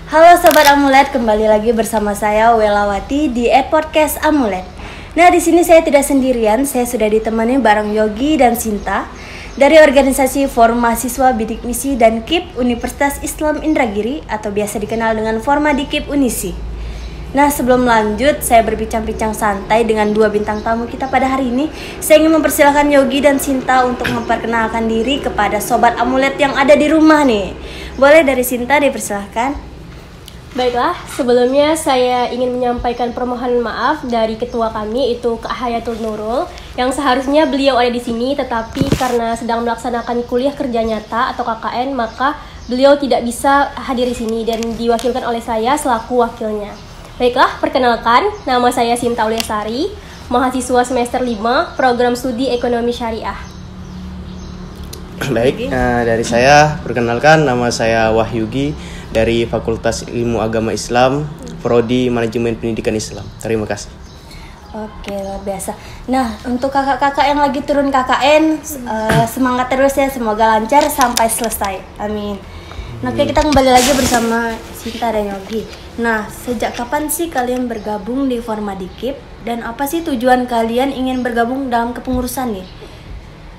Halo Sobat Amulet, kembali lagi bersama saya Welawati di Podcast Amulet. Nah, di sini saya tidak sendirian, saya sudah ditemani bareng Yogi dan Sinta dari organisasi Forum Mahasiswa Bidik Misi dan KIP Universitas Islam Indragiri atau biasa dikenal dengan Formadikip Unisi. Nah, sebelum lanjut, saya berbincang-bincang santai dengan dua bintang tamu kita pada hari ini. Saya ingin mempersilahkan Yogi dan Sinta untuk memperkenalkan diri kepada Sobat Amulet yang ada di rumah nih. Boleh dari Sinta dipersilahkan. Baiklah, sebelumnya saya ingin menyampaikan permohonan maaf dari ketua kami, itu Kak Hayatul Nurul, yang seharusnya beliau ada di sini, tetapi karena sedang melaksanakan kuliah kerja nyata atau KKN, maka beliau tidak bisa hadir di sini dan diwakilkan oleh saya selaku wakilnya. Baiklah, perkenalkan, nama saya Sinta Uliasari, mahasiswa semester 5, program studi ekonomi syariah. Baik, dari saya, perkenalkan, nama saya Wahyugi dari Fakultas Ilmu Agama Islam, Prodi Manajemen Pendidikan Islam. Terima kasih. Oke, luar biasa. Nah, untuk kakak-kakak yang lagi turun KKN, semangat terus ya, semoga lancar sampai selesai. Amin. Nah, oke, kita kembali lagi bersama Sinta dan Yogi. Nah, sejak kapan sih kalian bergabung di Formadikip dan apa sih tujuan kalian ingin bergabung dalam kepengurusan nih?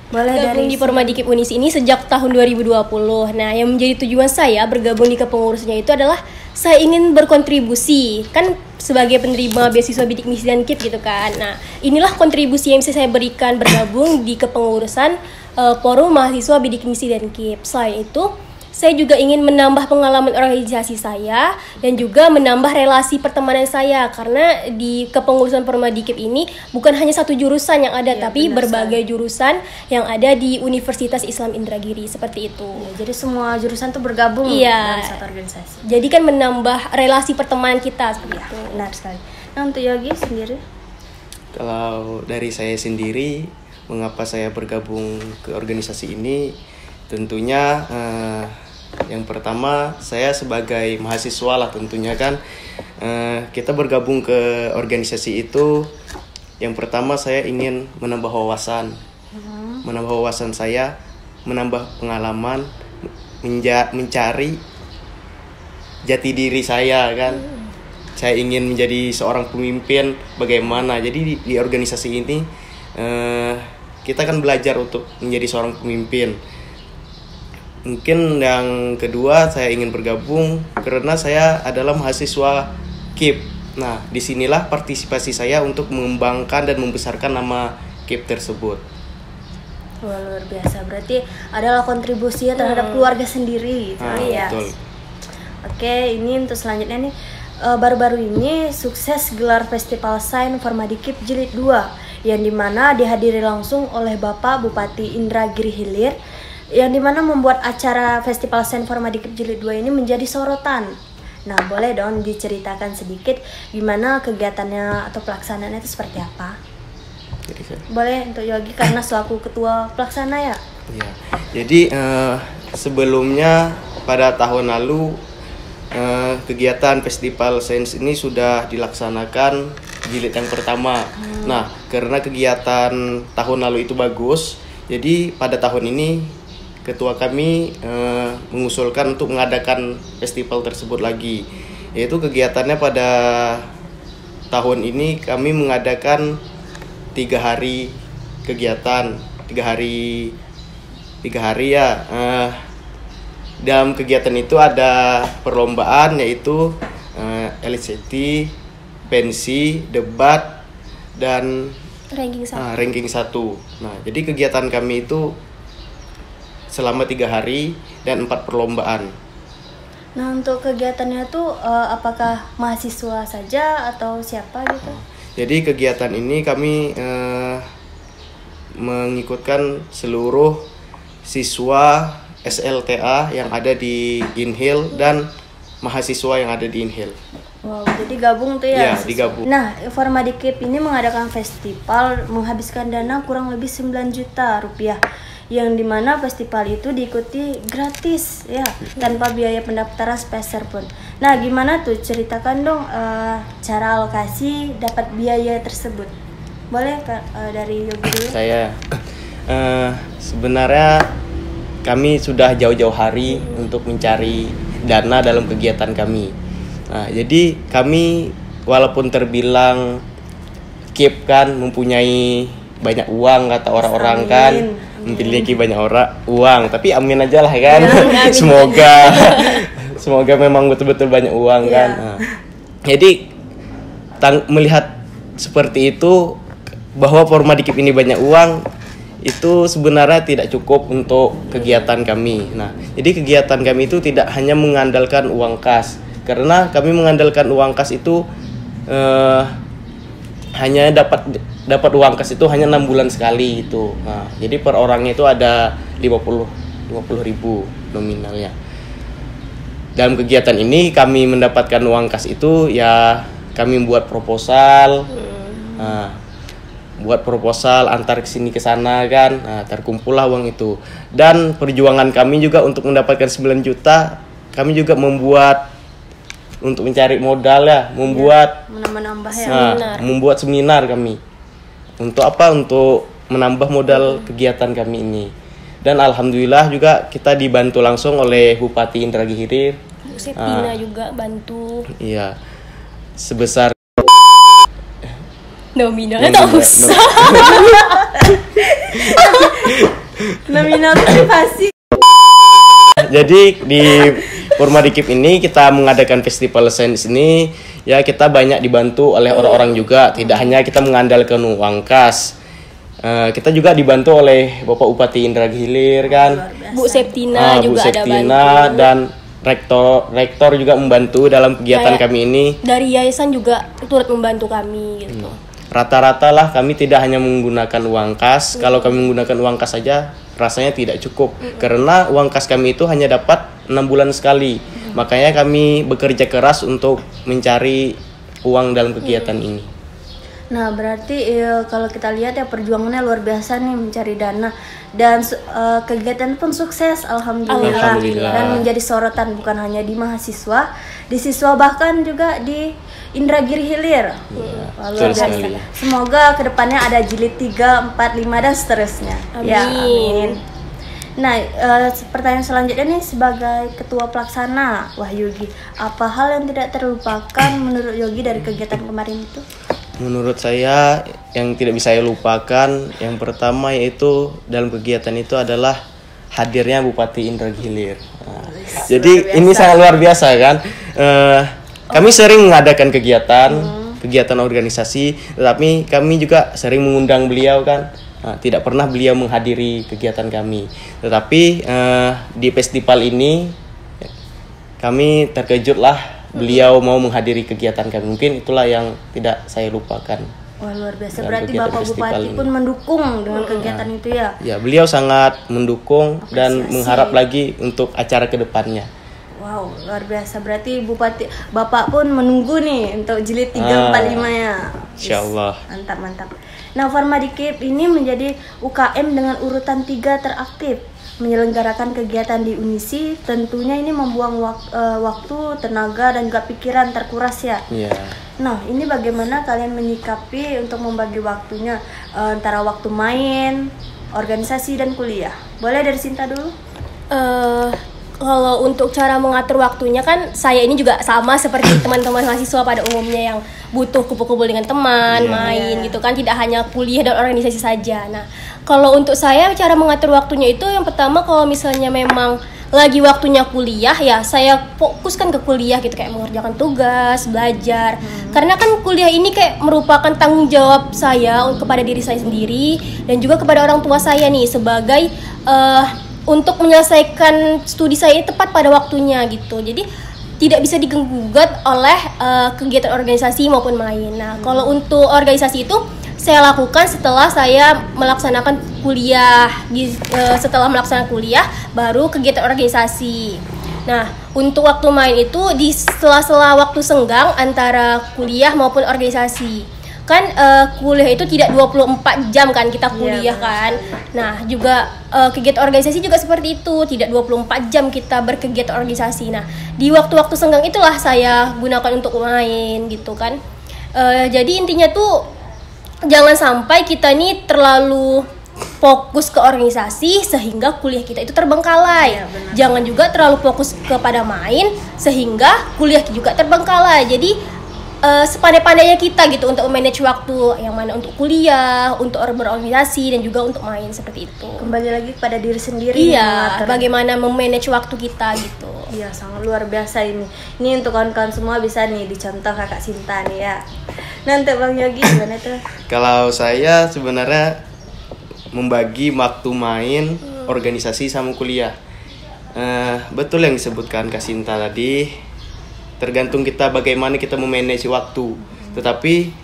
Boleh Bergabung dari di Formadikip Unisi ini sejak tahun 2020. Nah, yang menjadi tujuan saya bergabung di kepengurusannya itu adalah saya ingin berkontribusi. Kan sebagai penerima beasiswa bidik misi dan KIP gitu kan. Nah, inilah kontribusi yang bisa saya berikan bergabung di kepengurusan Forum Mahasiswa Bidik Misi dan KIP. Selain itu, saya juga ingin menambah pengalaman organisasi saya dan juga menambah relasi pertemanan saya, karena di kepengurusan Formadikip ini bukan hanya satu jurusan yang ada, tapi berbagai jurusan yang ada di Universitas Islam Indragiri, seperti itu. Ya, jadi semua jurusan tuh bergabung dalam satu organisasi. Jadi kan menambah relasi pertemanan kita seperti itu. Benar sekali. Nah, untuk Yogi sendiri? Kalau dari saya sendiri, mengapa saya bergabung ke organisasi ini? Tentunya yang pertama, saya sebagai mahasiswa lah tentunya kan, kita bergabung ke organisasi itu. Yang pertama, saya ingin menambah wawasan, saya, menambah pengalaman, mencari jati diri saya kan. Saya ingin menjadi seorang pemimpin bagaimana. Jadi di organisasi ini kita kan belajar untuk menjadi seorang pemimpin. Mungkin yang kedua, saya ingin bergabung karena saya adalah mahasiswa KIP. Nah, disinilah partisipasi saya untuk mengembangkan dan membesarkan nama KIP tersebut. Wah, luar biasa. Berarti adalah kontribusinya terhadap keluarga sendiri gitu ya. Betul. Oke, ini untuk selanjutnya nih. Baru-baru ini sukses gelar Festival Sains Formadikip Jilid 2 yang dimana dihadiri langsung oleh Bapak Bupati Indragiri Hilir, yang dimana membuat acara Festival Sains Formadikip Jilid 2 ini menjadi sorotan. Nah, boleh dong diceritakan sedikit gimana kegiatannya atau pelaksanaannya itu seperti apa? Boleh untuk Yogi karena selaku ketua pelaksana ya? Ya. Jadi sebelumnya pada tahun lalu kegiatan Festival Sains ini sudah dilaksanakan jilid yang pertama. Nah, karena kegiatan tahun lalu itu bagus, jadi pada tahun ini ketua kami mengusulkan untuk mengadakan festival tersebut lagi. Yaitu kegiatannya pada tahun ini kami mengadakan 3 hari kegiatan, 3 hari ya. Dalam kegiatan itu ada perlombaan, yaitu LCT, pensi, debat, dan ranking 1. Nah, jadi kegiatan kami itu selama 3 hari dan 4 perlombaan. Nah, untuk kegiatannya tuh apakah mahasiswa saja atau siapa gitu? Jadi kegiatan ini kami mengikutkan seluruh siswa SLTA yang ada di Inhil dan mahasiswa yang ada di Inhil. Wow, jadi gabung tuh ya? Iya, digabung. Nah, Formadikip ini mengadakan festival menghabiskan dana kurang lebih 9 juta rupiah, yang dimana festival itu diikuti gratis ya, tanpa biaya pendaftaran speser pun. Nah, gimana tuh, ceritakan dong cara alokasi dapat biaya tersebut. Boleh dari Yogi dulu? Saya sebenarnya kami sudah jauh-jauh hari untuk mencari dana dalam kegiatan kami. Nah, jadi kami walaupun terbilang KIP kan mempunyai banyak uang kata orang-orang kan, memiliki banyak uang, tapi amin aja lah kan. Semoga memang betul-betul banyak uang kan. Nah, jadi melihat seperti itu bahwa Formadikip ini banyak uang itu sebenarnya tidak cukup untuk kegiatan kami. Nah, jadi kegiatan kami itu tidak hanya mengandalkan uang kas, karena kami mengandalkan uang kas itu hanya dapat uang kas itu hanya 6 bulan sekali itu. Nah, jadi per orangnya itu ada 50.000 nominalnya. Dalam kegiatan ini kami mendapatkan uang kas itu ya kami buat proposal. Nah, buat proposal antar kesini ke sana kan. Nah, terkumpullah uang itu. Dan perjuangan kami juga untuk mendapatkan 9 juta, kami juga membuat untuk mencari modal ya, membuat menambah ya. Membuat seminar kami. Untuk apa? Untuk menambah modal kegiatan kami ini. Dan alhamdulillah juga kita dibantu langsung oleh Bupati Indragiri Hilir. Bu Septina juga bantu. Iya. Sebesar nominalnya tak usah. Nominal privasi. Jadi di Formadikip ini kita mengadakan festival sains ini ya kita banyak dibantu oleh orang-orang juga, tidak hanya kita mengandalkan uang kas. Kita juga dibantu oleh Bapak Bupati Indragiri Hilir kan. Bu Septina juga Bu Septina ada bantu. Dan rektor juga membantu dalam kegiatan kami ini. Dari yayasan juga turut membantu kami gitu. Rata-rata lah kami tidak hanya menggunakan uang kas. Kalau kami menggunakan uang kas saja rasanya tidak cukup. Karena uang kas kami itu hanya dapat 6 bulan sekali. Makanya kami bekerja keras untuk mencari uang dalam kegiatan ini. Nah, berarti kalau kita lihat ya perjuangannya luar biasa nih mencari dana, dan kegiatan pun sukses alhamdulillah. Dan menjadi sorotan bukan hanya di mahasiswa, di siswa, bahkan juga di Indragiri Hilir. Luar biasa. Semoga kedepannya ada jilid 3, 4, 5 dan seterusnya. Amin. Ya, amin. Nah, pertanyaan selanjutnya nih, sebagai ketua pelaksana Wahyogi, apa hal yang tidak terlupakan menurut Yogi dari kegiatan kemarin itu? Menurut saya yang tidak bisa saya lupakan, yang pertama yaitu dalam kegiatan itu adalah hadirnya Bupati Indragiri Hilir. Jadi ini sangat luar biasa kan. Kami sering mengadakan kegiatan organisasi, tetapi kami juga sering mengundang beliau kan. Tidak pernah beliau menghadiri kegiatan kami. Tetapi di festival ini kami terkejutlah beliau mau menghadiri kegiatan kami. Mungkin itulah yang tidak saya lupakan. Wah, luar biasa. Berarti Bapak Bupati pun mendukung dengan kegiatan itu ya? Ya, beliau sangat mendukung dan mengharap lagi untuk acara kedepannya. Wow, luar biasa. Berarti Bapak pun menunggu nih untuk jilid 3, 4, 5 ya? Insyaallah. Mantap. Nah, Formadikip ini menjadi UKM dengan urutan 3 teraktif menyelenggarakan kegiatan di Unisi. Tentunya ini membuang waktu, tenaga, dan juga pikiran terkuras ya. Nah, ini bagaimana kalian menyikapi untuk membagi waktunya antara waktu main, organisasi, dan kuliah? Boleh dari Sinta dulu? Kalau untuk cara mengatur waktunya kan saya ini juga sama seperti teman-teman mahasiswa pada umumnya yang butuh kumpul-kumpul dengan teman, main gitu kan, tidak hanya kuliah dan organisasi saja. Nah, kalau untuk saya cara mengatur waktunya itu yang pertama, kalau misalnya memang lagi waktunya kuliah ya saya fokuskan ke kuliah gitu, kayak mengerjakan tugas, belajar. Karena kan kuliah ini kayak merupakan tanggung jawab saya kepada diri saya sendiri dan juga kepada orang tua saya nih sebagai untuk menyelesaikan studi saya tepat pada waktunya gitu. Jadi tidak bisa diganggu-gugat oleh kegiatan organisasi maupun main. Nah, kalau untuk organisasi itu saya lakukan setelah saya melaksanakan kuliah. Setelah melaksanakan kuliah baru kegiatan organisasi. Nah, untuk waktu main itu di sela-sela waktu senggang antara kuliah maupun organisasi. Kan kuliah itu tidak 24 jam kan kita kuliah kan. Nah, juga kegiatan organisasi juga seperti itu, tidak 24 jam kita berkegiatan organisasi. Nah, di waktu-waktu senggang itulah saya gunakan untuk main gitu kan. Jadi intinya tuh jangan sampai kita nih terlalu fokus ke organisasi sehingga kuliah kita itu terbengkalai. Jangan juga terlalu fokus kepada main sehingga kuliah juga terbengkalai. Jadi sepandai-pandainya kita gitu untuk manage waktu, yang mana untuk kuliah, untuk berorganisasi dan juga untuk main, seperti itu. Kembali lagi pada diri sendiri. Iya, bagaimana memanage waktu kita gitu. Iya, sangat luar biasa ini. Ini untuk kawan-kawan semua bisa nih dicontoh Kakak Sinta nih ya. Nah, untuk Bang Yogi gimana tuh? Kalau saya sebenarnya membagi waktu main, organisasi sama kuliah. Betul yang disebutkan Kak Sinta tadi. Tergantung kita bagaimana kita memanage waktu, tetapi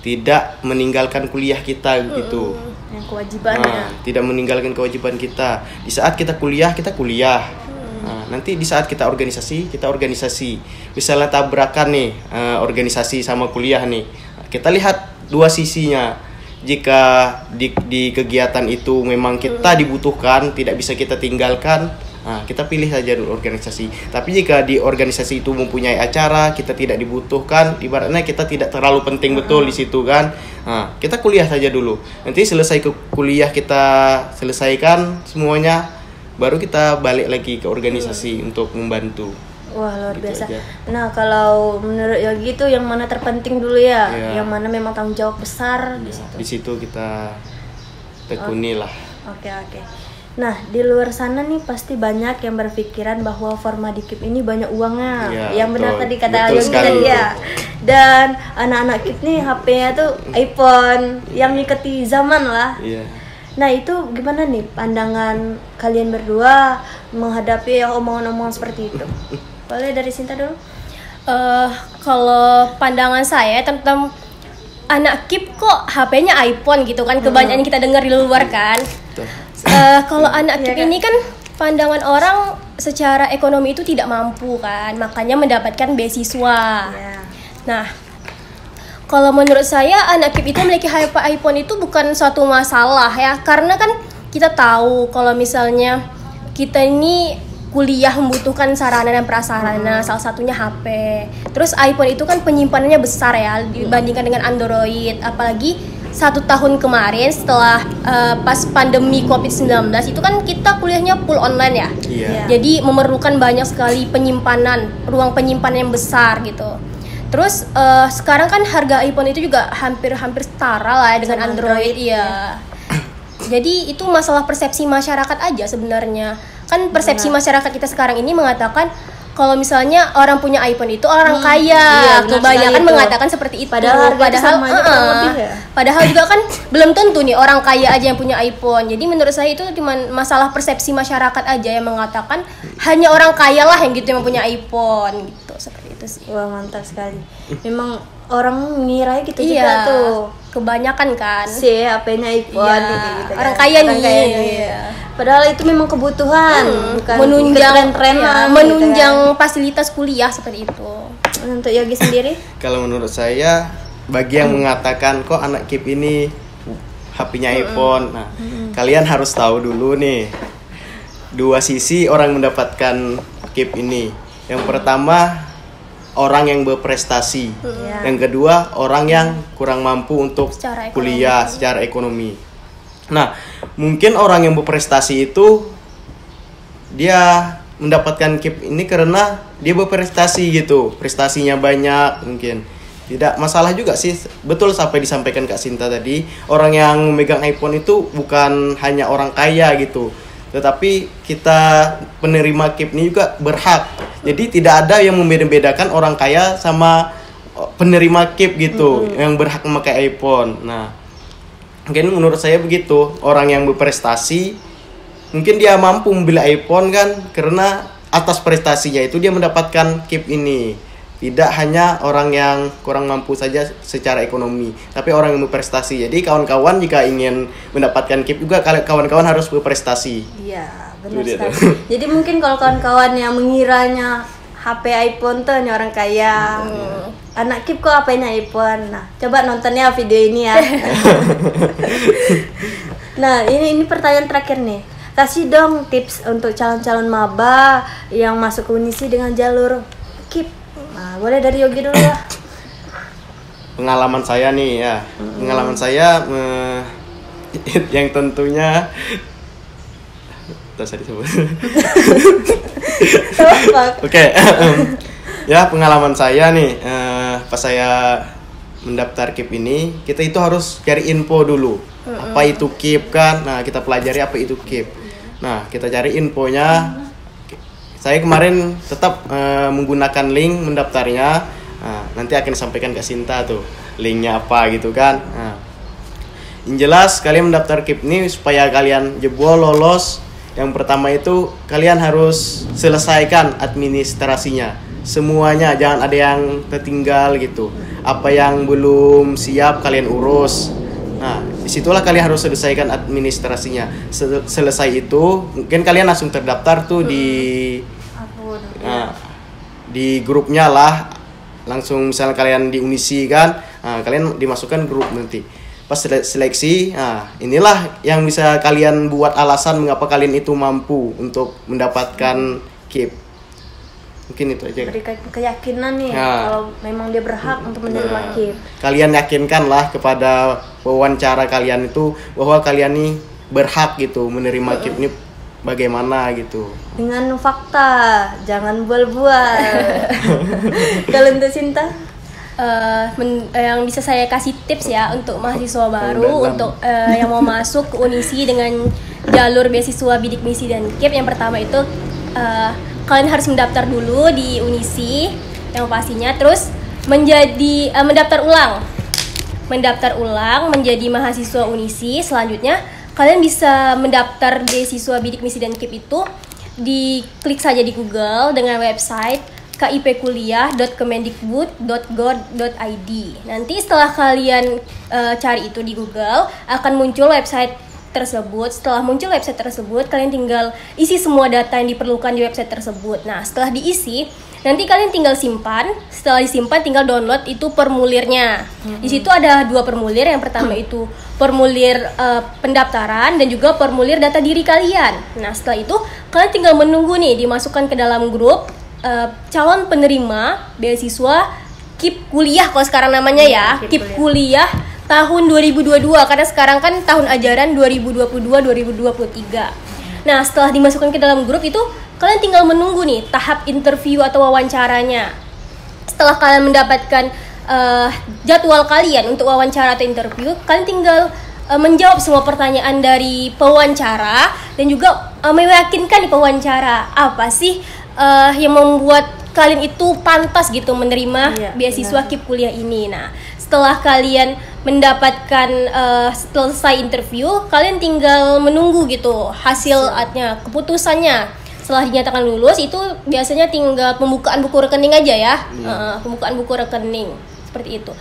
tidak meninggalkan kuliah kita gitu. Yang kewajibannya. Tidak meninggalkan kewajiban kita. Di saat kita kuliah, kita kuliah. Nanti di saat kita organisasi. Misalnya tabrakan nih, organisasi sama kuliah nih. Kita lihat dua sisinya. Jika di kegiatan itu memang kita dibutuhkan, tidak bisa kita tinggalkan, kita pilih saja dulu organisasi. Tapi jika di organisasi itu mempunyai acara, kita tidak dibutuhkan, ibaratnya kita tidak terlalu penting betul di situ kan. Kita kuliah saja dulu. Nanti selesai kuliah kita selesaikan semuanya, baru kita balik lagi ke organisasi untuk membantu. Wah, luar Gitu biasa. aja. Nah, kalau menurut Yogi itu yang mana terpenting dulu ya? Iya. Yang mana memang tanggung jawab besar di situ. Di situ kita tekuni lah. Oke. Nah, di luar sana nih pasti banyak yang berpikiran bahwa Formadikip ini banyak uangnya. Iya, Yang benar betul. tadi kata Betul Yogi sekali tadi itu. ya. Dan anak-anak KIP nih HP-nya tuh iPhone yang mengikuti zaman lah. Iya. Nah, itu gimana nih pandangan kalian berdua menghadapi omongan-omongan seperti itu? Boleh dari Sinta dulu? Kalau pandangan saya tentang anak KIP kok HP-nya iPhone gitu kan, kebanyakan kita dengar di luar kan. Betul. Kalau anak KIP Iya kan? ini kan pandangan orang secara ekonomi itu tidak mampu kan, makanya mendapatkan beasiswa. Ya. Nah, kalau menurut saya anak KIP itu memiliki HP iPhone itu bukan suatu masalah ya, karena kan kita tahu kalau misalnya kita ini kuliah membutuhkan sarana dan prasarana, salah satunya HP. Terus iPhone itu kan penyimpanannya besar ya dibandingkan dengan Android, apalagi 1 tahun kemarin setelah pas pandemi COVID-19 itu kan kita kuliahnya full online ya. Iya. Jadi memerlukan banyak sekali penyimpanan, ruang penyimpanan yang besar gitu. Terus sekarang kan harga iPhone itu juga hampir setara lah ya dengan Sama Android, Android, ya. Jadi itu masalah persepsi masyarakat aja sebenarnya. Kan persepsi masyarakat kita sekarang ini mengatakan kalau misalnya orang punya iPhone itu orang kaya. Iya, benar Kebanyakan sekali itu. mengatakan seperti itu. Padahal harganya sama aja kurang lebih ya. Padahal juga kan belum tentu nih orang kaya aja yang punya iPhone. Jadi menurut saya itu cuma masalah persepsi masyarakat aja yang mengatakan hanya orang kaya lah yang gitu yang punya iPhone gitu, seperti itu sih. Wah, mantap sekali. Memang orang ngira gitu Iya, juga tuh. kebanyakan kan. Si HP-nya iPhone Iya, gitu kan. orang kaya nih. kayanya, Iya. Padahal itu memang kebutuhan, bukan menunjang tren-trenan, menunjang gitu fasilitas kuliah seperti itu. kan. Untuk Yogi sendiri? Kalau menurut saya, bagi yang mengatakan kok anak KIP ini HP-nya iPhone, nah kalian harus tahu dulu nih dua sisi orang mendapatkan KIP ini. Yang pertama orang yang berprestasi, yang kedua orang yang kurang mampu untuk Secara ekonomi. kuliah secara ekonomi. Nah, mungkin orang yang berprestasi itu dia mendapatkan KIP ini karena dia berprestasi gitu, prestasinya banyak mungkin. Tidak masalah juga sih, betul sampai disampaikan Kak Sinta tadi, orang yang memegang iPhone itu bukan hanya orang kaya gitu, tetapi kita penerima KIP ini juga berhak. Jadi tidak ada yang membeda-bedakan orang kaya sama penerima KIP gitu, yang berhak memakai iPhone. Nah, mungkin menurut saya begitu, orang yang berprestasi mungkin dia mampu membeli iPhone kan karena atas prestasinya itu dia mendapatkan KIP ini. Tidak hanya orang yang kurang mampu saja secara ekonomi, tapi orang yang berprestasi. Jadi kawan-kawan jika ingin mendapatkan KIP juga kawan-kawan harus berprestasi. Iya, benar Itu dia sekali. tuh. Jadi mungkin kalau kawan-kawan yang mengiranya HP iPhone tuh hanya orang kaya. Anak KIP kok HP-nya iPhone. Nah, coba nontonnya video ini ya. Nah, ini pertanyaan terakhir nih. Kasih dong tips untuk calon-calon maba yang masuk ke Unisi dengan jalur KIP. Nah, boleh dari Yogi dulu ya. Pengalaman saya nih ya, pengalaman saya yang tentunya tadi disebut. Oke. Ya, pengalaman saya nih pas saya mendaftar KIP ini, kita itu harus cari info dulu. Apa itu KIP kan? Nah, kita pelajari apa itu KIP. Nah, kita cari infonya. Saya kemarin tetap menggunakan link mendaftarnya. Nah, nanti akan disampaikan ke Sinta tuh linknya apa gitu kan. Nah, yang jelas kalian mendaftar KIP ini supaya kalian jebol lolos. Yang pertama itu kalian harus selesaikan administrasinya. Semuanya, jangan ada yang tertinggal gitu. Apa yang belum siap kalian urus. Nah, disitulah kalian harus selesaikan administrasinya. Selesai itu, mungkin kalian langsung terdaftar tuh di grupnya lah. Langsung misalnya kalian di Unisi kan, nah, kalian dimasukkan grup nanti. Pas seleksi, nah inilah yang bisa kalian buat alasan mengapa kalian itu mampu untuk mendapatkan KIP. Mungkin itu aja. Berikan keyakinan nih kalau memang dia berhak untuk menerima KIP. Kalian yakinkanlah kepada wawancara kalian itu bahwa kalian nih berhak gitu menerima KIP ini bagaimana gitu. Dengan fakta, jangan bual-bual. Kalau untuk Sinta? Yang bisa saya kasih tips ya untuk mahasiswa baru untuk yang mau masuk ke Unisi dengan jalur beasiswa bidik misi dan KIP. Yang pertama itu kalian harus mendaftar dulu di Unisi yang pastinya, terus mendaftar ulang menjadi mahasiswa Unisi. Selanjutnya kalian bisa mendaftar beasiswa bidik misi dan KIP itu diklik saja di Google dengan website kipkuliah.kemendikbud.go.id. Nanti setelah kalian cari itu di Google akan muncul website tersebut. Setelah muncul website tersebut, kalian tinggal isi semua data yang diperlukan di website tersebut. Nah, setelah diisi, nanti kalian tinggal simpan. Setelah disimpan, tinggal download itu formulirnya. Di situ ada 2 formulir. Yang pertama itu formulir pendaftaran dan juga formulir data diri kalian. Nah, setelah itu kalian tinggal menunggu nih dimasukkan ke dalam grup calon penerima beasiswa KIP kuliah kalau sekarang namanya ya, KIP kuliah tahun 2022 karena sekarang kan tahun ajaran 2022-2023. Nah, setelah dimasukkan ke dalam grup itu kalian tinggal menunggu nih tahap interview atau wawancaranya. Setelah kalian mendapatkan jadwal kalian untuk wawancara atau interview, kalian tinggal menjawab semua pertanyaan dari pewawancara dan juga meyakinkan di pewawancara apa sih yang membuat kalian itu pantas gitu menerima beasiswa KIP kuliah ini. Nah, setelah kalian mendapatkan selesai interview, kalian tinggal menunggu gitu hasilnya, keputusannya. Setelah dinyatakan lulus itu biasanya tinggal pembukaan buku rekening aja ya, pembukaan buku rekening seperti itu.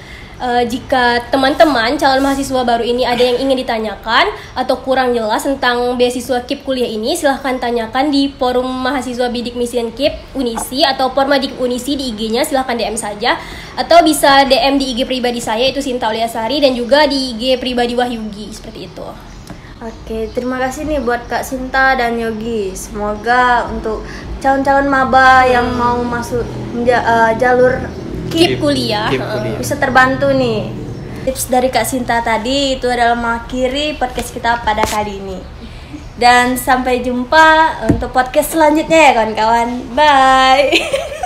Jika teman-teman calon mahasiswa baru ini ada yang ingin ditanyakan atau kurang jelas tentang beasiswa KIP kuliah ini, silahkan tanyakan di forum mahasiswa bidik misi dan KIP Unisi atau Pormadik Unisi di IG-nya, silahkan DM saja atau bisa DM di IG pribadi saya itu Sinta Oliasari dan juga di IG pribadi Wahyugi seperti itu. Oke, terima kasih nih buat Kak Sinta dan Yogi. Semoga untuk calon-calon maba yang mau masuk jalur KIP kuliah bisa terbantu nih. Tips dari Kak Sinta tadi itu adalah mengakhiri podcast kita pada kali ini. Dan sampai jumpa untuk podcast selanjutnya ya kawan-kawan. Bye.